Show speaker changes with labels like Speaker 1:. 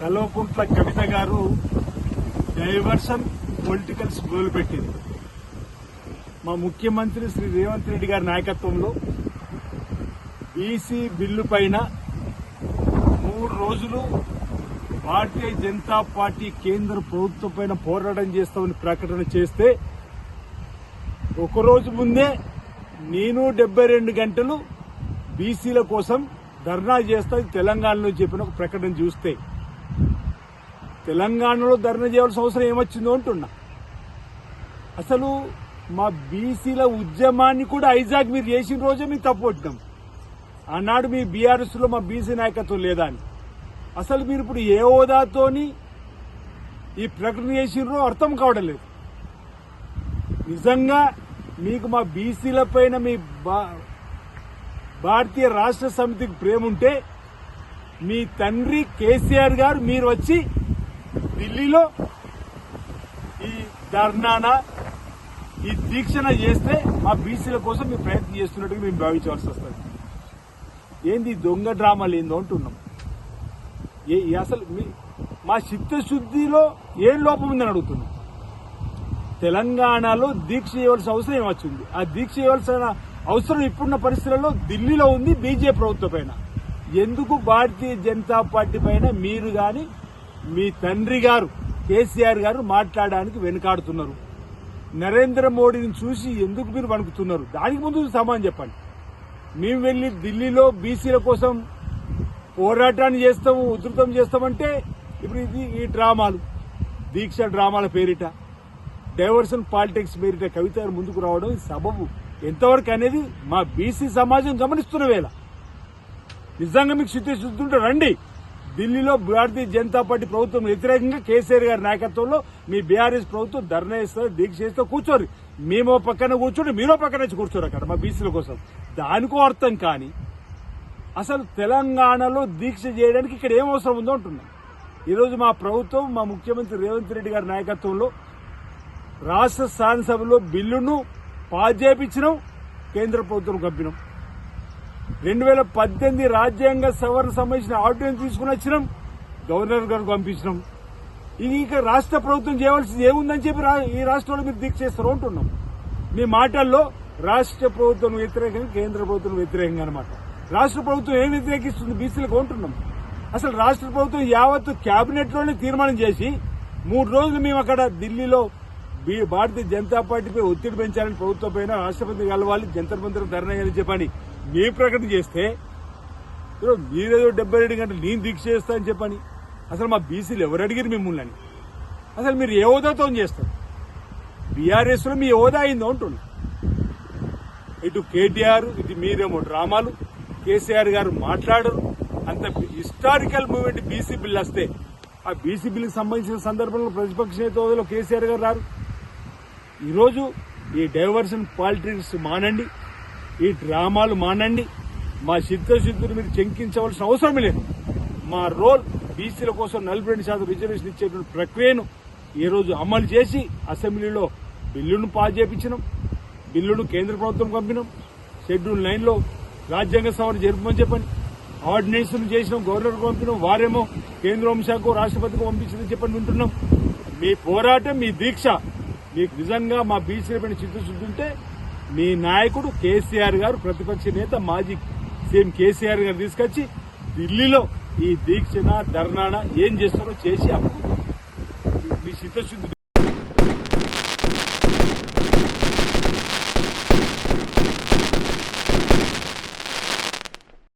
Speaker 1: కల్వకుంట్ల కవిత గారు diversion politicals మొదలుపెట్టింది. మా ముఖ్యమంత్రి శ్రీ రేవంత్ రెడ్డి గారి నాయకత్వంలో బీసీ బిల్లు పైన 3 రోజులు భారతీయ జనతా పార్టీ కేంద్ర ప్రభుత్వం పైన పోరాటం చేస్తామని ప్రకటన చేస్తే ఒకరోజు ముందే నేను 72 గంటలు బీసీల కోసం ధర్నా చేస్తా తెలంగాణలో చెప్పిన ఒక ప్రకటన చూస్తే తెలంగాణలో ధర్నా చేయాల్సిన అవసరం ఏమొచ్చిందో అంటున్నా. అసలు మా బీసీల ఉద్యమాన్ని కూడా హైజాక్ మీరు చేసిన రోజే మీకు తప్పొట్టినాం. ఆనాడు మీ బీఆర్ఎస్ లో మా బీసీ నాయకత్వం లేదా అని. అసలు మీరు ఇప్పుడు ఏ హోదాతోని ఈ ప్రకటన చేసినో అర్థం కావడం లేదు. నిజంగా మీకు మా బీసీల పైన మీ భారతీయ రాష్ట్ర సమితికి ప్రేమ ఉంటే మీ తండ్రి కేసీఆర్ గారు మీరు వచ్చి ఢిల్లీలో ఈ ధర్నాన ఈ దీక్షణ చేస్తే మా బీసీల కోసం మీరు ప్రయత్నం చేస్తున్నట్టుగా మేము భావించవలసి వస్తుంది. ఏంది దొంగ డ్రామాలు ఏందో అంటున్నాం. అసలు మా చిత్తశుద్ధిలో ఏం లోపం ఉందని అడుగుతున్నాం. తెలంగాణలో దీక్ష చేయవలసిన అవసరం ఏమొచ్చింది? ఆ దీక్ష చేయవలసిన అవసరం ఇప్పుడున్న పరిస్థితులలో ఢిల్లీలో ఉంది బీజేపీ ప్రభుత్వం పైన. ఎందుకు భారతీయ జనతా పార్టీ పైన మీరు గాని మీ తండ్రి గారు కేసీఆర్ గారు మాట్లాడడానికి వెనుకాడుతున్నారు? నరేంద్ర మోడీని చూసి ఎందుకు మీరు వణుకుతున్నారు? దానికి ముందు సమాధానం చెప్పండి. మేము వెళ్లి ఢిల్లీలో బీసీల కోసం పోరాటాన్ని చేస్తాము, ఉధృతం చేస్తామంటే ఇప్పుడు ఈ డ్రామాలు, దీక్ష డ్రామాల పేరిట, డైవర్షన్ పాలిటిక్స్ పేరిట కవిత గారు ముందుకు రావడం సబబు ఎంతవరకు అనేది మా బీసీ సమాజం గమనిస్తున్న వేళ. నిజంగా మీకు చిత్తశుద్ధి ఉంటే రండి. ఢిల్లీలో భారతీయ జనతా పార్టీ ప్రభుత్వం వ్యతిరేకంగా కేసీఆర్ గారి నాయకత్వంలో మీ బీఆర్ఎస్ ప్రభుత్వం ధర్నా చేస్తారు, దీక్ష చేస్తే కూర్చోరు. మేమో పక్కన కూర్చోండి, మీరో పక్కన వచ్చి కూర్చోరు అక్కడ మా బీసీల కోసం. దానికో అర్థం కానీ అసలు తెలంగాణలో దీక్ష చేయడానికి ఇక్కడ ఏం అవసరం ఉందో అంటున్నాం. ఈరోజు మా ప్రభుత్వం మా ముఖ్యమంత్రి రేవంత్ రెడ్డి గారి నాయకత్వంలో రాష్ట్ర శాసనసభలో బిల్లును పాస్ చేయించినాం, కేంద్ర ప్రభుత్వం పంపినాం. 2018 రాజ్యాంగ సవరణ సంబంధించిన ఆర్డినెన్స్ తీసుకుని వచ్చినాం, గవర్నర్ గారికి పంపించినాం. ఇది ఇక రాష్ట్ర ప్రభుత్వం చేయవలసింది ఏముందని చెప్పి ఈ రాష్ట్రంలో మీరు దీక్ష చేస్తారు అంటున్నాం. మీ మాటల్లో రాష్ట్ర ప్రభుత్వం వ్యతిరేకంగా కేంద్ర ప్రభుత్వం వ్యతిరేకంగా అనమాట. రాష్ట్ర ప్రభుత్వం ఏం వ్యతిరేకిస్తుంది బీసీలకు అంటున్నాం. అసలు రాష్ట్ర ప్రభుత్వం యావత్తు కేబినెట్ లోనే తీర్మానం చేసి 3 రోజులు మేము అక్కడ ఢిల్లీలో భారతీయ జనతా పార్టీపై ఒత్తిడి పెంచాలని ప్రభుత్వం పైన రాష్ట్రపతి కలవాలి, జంతర్ మంతర్ ధర్నా చేయాలని చెప్పని మేము ప్రకటన చేస్తే మీరేదో 72 గంటలు నేను దీక్ష చేస్తా అని చెప్పని అసలు మా బీసీలు ఎవరు అడిగారు మిమ్మల్ని అని? అసలు మీరు ఏ హోదాతో చేస్తారు? బీఆర్ఎస్ లో మీ హోదా అయిందో అంటున్నారు. ఇటు కేటీఆర్, ఇటు మీరేమో డ్రామాలు, కేసీఆర్ గారు మాట్లాడరు. అంత హిస్టారికల్ మూవ్మెంట్ బీసీ బిల్ వస్తే ఆ బీసీ బిల్లుకి సంబంధించిన సందర్భంలో ప్రతిపక్ష నేత హోదాలో కేసీఆర్ గారు రారు. ఈరోజు ఈ డైవర్షన్ పాలిటిక్స్ మానండి, ఈ డ్రామాలు మానండి. మా చిత్తశుద్ధిని మీరు శంకించవలసిన అవసరం లేదు. మా రోల్ బీసీల కోసం 42% రిజర్వేషన్ ఇచ్చేటువంటి ప్రక్రియను ఈ రోజు అమలు చేసి అసెంబ్లీలో బిల్లును పాస్ చేయించినాం, బిల్లును కేంద్ర ప్రభుత్వం పంపినాం. షెడ్యూల్ 9లో రాజ్యాంగ సవరణ జరుపుమని చెప్పండి, ఆర్డినెన్స్ చేసినాం, గవర్నర్కు పంపినాం. వారేమో కేంద్ర హోంశాఖకు రాష్ట్రపతికి పంపించిందని చెప్పని వింటున్నాం. మీ పోరాటం, మీ దీక్ష మీకు నిజంగా మా బీసీల పైన చిత్తశుద్ధి ఉంటే మీ నాయకుడు కేసీఆర్ గారు, ప్రతిపక్ష నేత మాజీ సీఎం కేసీఆర్ గారు తీసుకొచ్చి ఢిల్లీలో ఈ దీక్షన ధర్నాన ఏం చేస్తారో చేసి అప్పుడు మీ చిత్తశుద్ధి